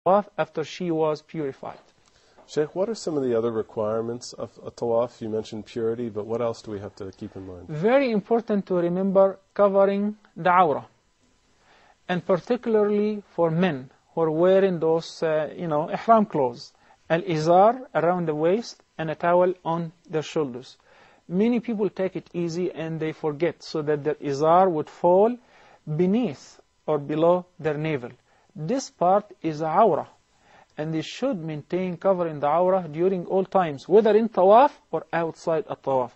tawaf after she was purified. Shaykh, what are some of the other requirements of a tawaf? You mentioned purity, but what else do we have to keep in mind? Very important to remember covering the awrah. And particularly for men who are wearing those, ihram clothes. Al-izar around the waist and a towel on their shoulders. Many people take it easy and they forget, so that their izar would fall beneath or below their navel. This part is awrah, and they should maintain covering the awrah during all times, whether in tawaf or outside a tawaf.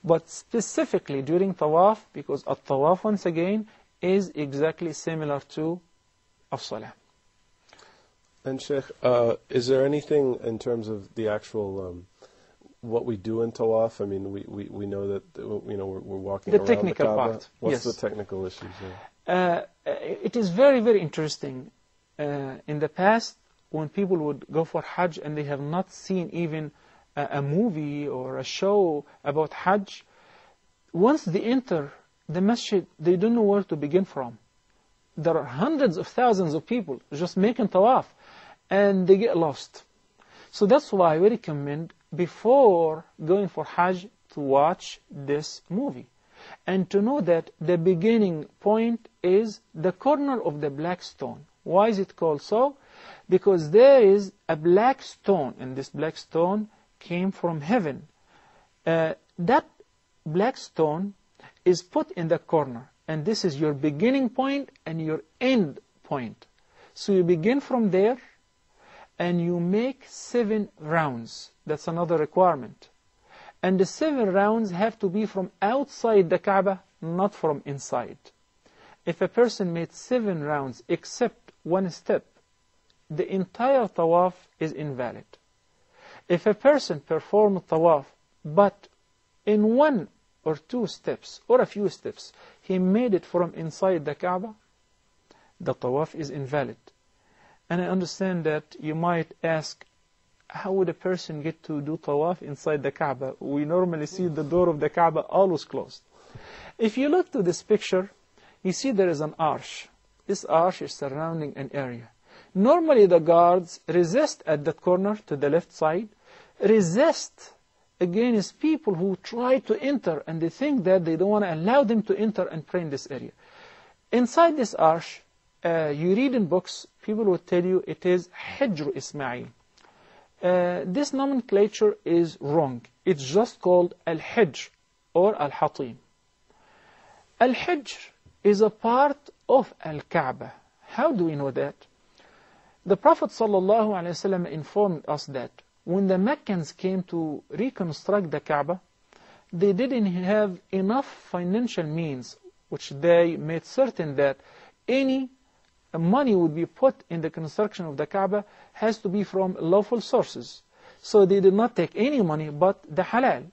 But specifically during tawaf, because a tawaf, once again, is exactly similar to as-salah. And Shaykh, is there anything in terms of the actual what we do in tawaf? I mean, we know that we're walking around the technical Kabah. part. What's Yes. the technical issues there? It is very, very interesting. In the past, when people would go for Hajj and they have not seen even a movie or a show about Hajj, once they enter the masjid, they don't know where to begin from. There are hundreds of thousands of people just making tawaf, and they get lost. So that's why we recommend, before going for Hajj, to watch this movie. And to know that the beginning point is the corner of the black stone. Why is it called so? Because there is a black stone, and this black stone came from heaven. That black stone is put in the corner, and this is your beginning point and your end point. So you begin from there, and you make 7 rounds. That's another requirement. And the 7 rounds have to be from outside the Kaaba, not from inside. If a person made 7 rounds except one step, the entire tawaf is invalid. If a person performed tawaf, but in 1 or 2 steps, or a few steps, he made it from inside the Kaaba, the tawaf is invalid. And I understand that you might ask, how would a person get to do tawaf inside the Kaaba? We normally see the door of the Kaaba always closed. If you look to this picture, you see there is an arch. This arch is surrounding an area. Normally the guards resist at that corner to the left side, resist against people who try to enter, and they think that they don't want to allow them to enter and pray in this area. Inside this arch, you read in books, people will tell you it is Hijr Ismail. This nomenclature is wrong. It's just called Al-Hijr or Al-Hatim. Al-Hijr is a part of Al-Kaaba. How do we know that? The Prophet ﷺ informed us that when the Meccans came to reconstruct the Kaaba, they didn't have enough financial means, which they made certain that any money would be put in the construction of the Kaaba has to be from lawful sources. So they did not take any money but the halal.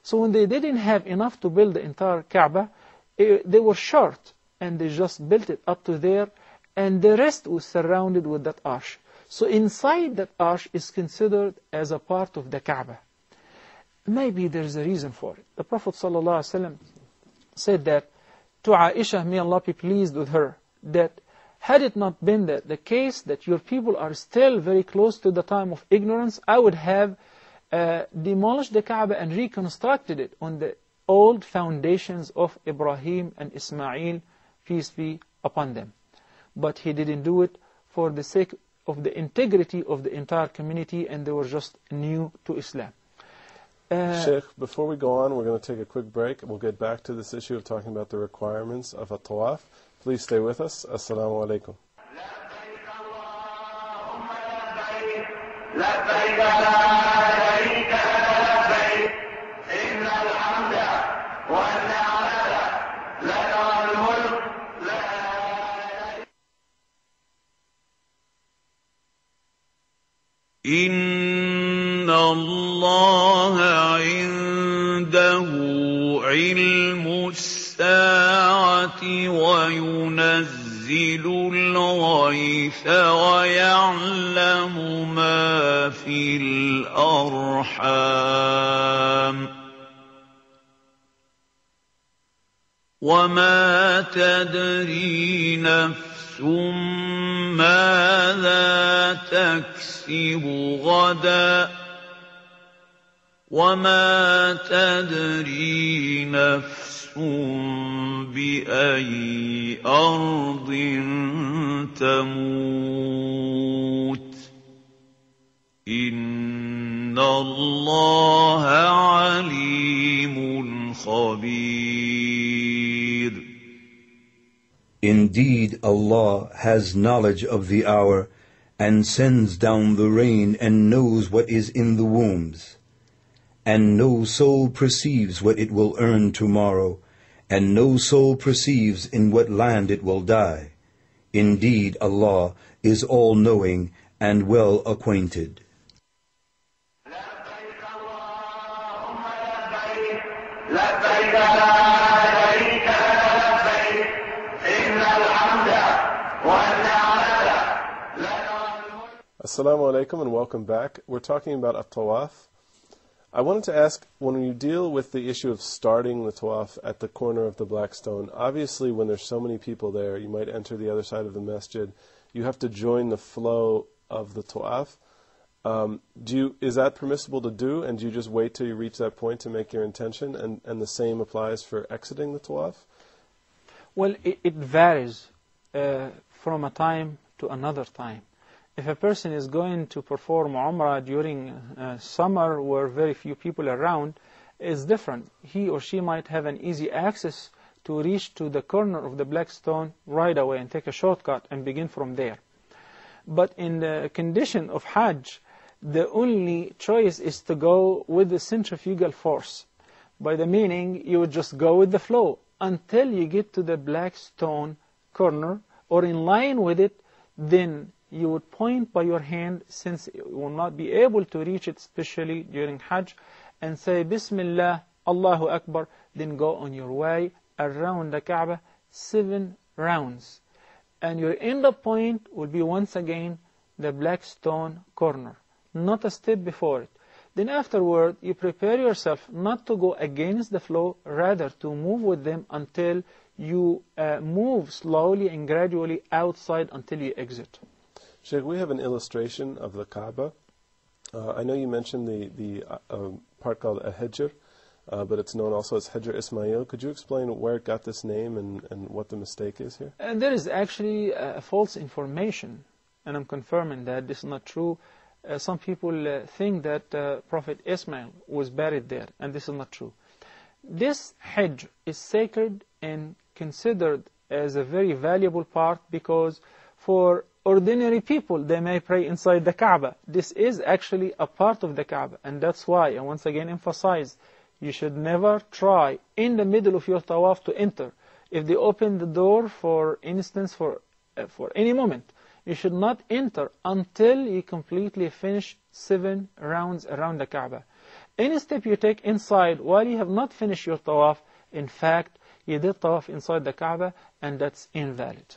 So when they didn't have enough to build the entire Kaaba, they were short, and they just built it up to there, and the rest was surrounded with that arch. So inside that arch is considered as a part of the Kaaba. Maybe there's a reason for it. The Prophet ﷺ said that to Aisha, may Allah be pleased with her, that had it not been the case that your people are still very close to the time of ignorance, I would have demolished the Kaaba and reconstructed it on the old foundations of Ibraheem and Ismail, peace be upon them. But he didn't do it for the sake of the integrity of the entire community, and they were just new to Islam. Sheikh, before we go on, we're going to take a quick break. We'll get back to this issue of talking about the requirements of a tawaf. Please stay with us. Assalamu alaikum. إِنَّ اللَّهَ عِندَهُ عِلْمُ السَّاعَةِ وَيُنَزِّلُ الْغَيْثَ وَيَعْلَمُ مَا فِي الْأَرْحَامِ وَمَا تَدْرِي نَفْسٌ نفس ماذا تكسب غدا وما تدري نفس بأي أرض تموت إن الله عليم خبير. Indeed, Allah has knowledge of the hour and sends down the rain and knows what is in the wombs. And no soul perceives what it will earn tomorrow, and no soul perceives in what land it will die. Indeed, Allah is all-knowing and well acquainted. Assalamu alaikum and welcome back. We're talking about a tawaaf. I wanted to ask, when you deal with the issue of starting the tawaaf at the corner of the black stone, obviously when there's so many people there, you might enter the other side of the masjid, you have to join the flow of the tawaaf. Is that permissible to do, and do you just wait till you reach that point to make your intention, and the same applies for exiting the tawaaf? Well, it varies from a time to another time. If a person is going to perform Umrah during summer where very few people are around, it's different. He or she might have an easy access to reach to the corner of the black stone right away and take a shortcut and begin from there. But in the condition of Hajj, the only choice is to go with the centrifugal force. By the meaning, you would just go with the flow until you get to the black stone corner or in line with it, then you would point by your hand, since you will not be able to reach it, especially during Hajj, and say, Bismillah, Allahu Akbar, then go on your way around the Kaaba 7 rounds. And your end point will be once again the black stone corner, not a step before it. Then afterward, you prepare yourself not to go against the flow, rather to move with them until you move slowly and gradually outside until you exit. Sheikh, we have an illustration of the Kaaba. I know you mentioned the part called a Hijr, but it's known also as Hijr Ismail. Could you explain where it got this name and what the mistake is here? There is actually false information, and I'm confirming that this is not true. Some people think that Prophet Ismail was buried there, and this is not true. This Hajj is sacred and considered as a very valuable part, because for ordinary people, they may pray inside the Kaaba. This is actually a part of the Kaaba, and that's why I once again emphasize, you should never try in the middle of your tawaf to enter. If they open the door, for instance, for any moment, you should not enter until you completely finish 7 rounds around the Kaaba. Any step you take inside while you have not finished your tawaf, in fact, you did tawaf inside the Kaaba, and that's invalid.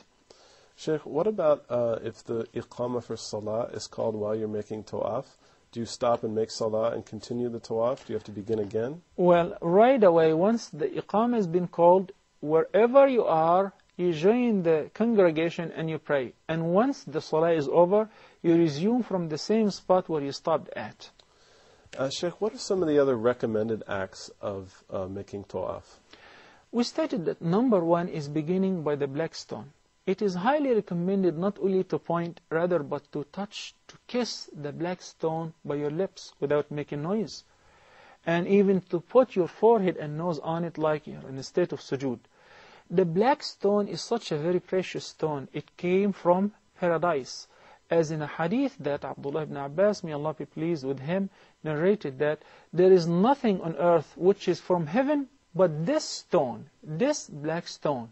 Sheikh, what about if the iqamah for salah is called while you're making tawaf? Do you stop and make salah and continue the tawaf? Do you have to begin again? Well, right away, once the iqamah has been called, wherever you are, you join the congregation and you pray. And once the salah is over, you resume from the same spot where you stopped at. Sheikh, what are some of the other recommended acts of making tawaf? We stated that number 1 is beginning by the black stone. It is highly recommended not only to point, rather, but to touch, to kiss the black stone by your lips without making noise. And even to put your forehead and nose on it like you're in a state of sujood. The black stone is such a very precious stone. It came from paradise. As in a hadith that Abdullah ibn Abbas, may Allah be pleased with him, narrated that there is nothing on earth which is from heaven but this stone, this black stone.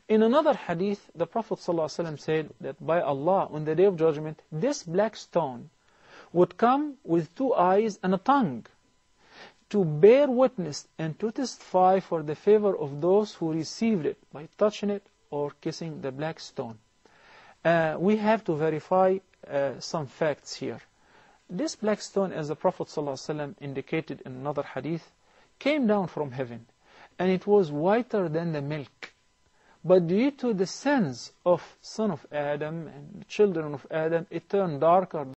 In another hadith, the Prophet ﷺ said that by Allah, on the Day of Judgment, this black stone would come with 2 eyes and a tongue to bear witness and to testify for the favor of those who received it by touching it or kissing the black stone. We have to verify some facts here. This black stone, as the Prophet ﷺ indicated in another hadith, came down from heaven, and it was whiter than the milk. But due to the sins of son of Adam and children of Adam, it turned darker,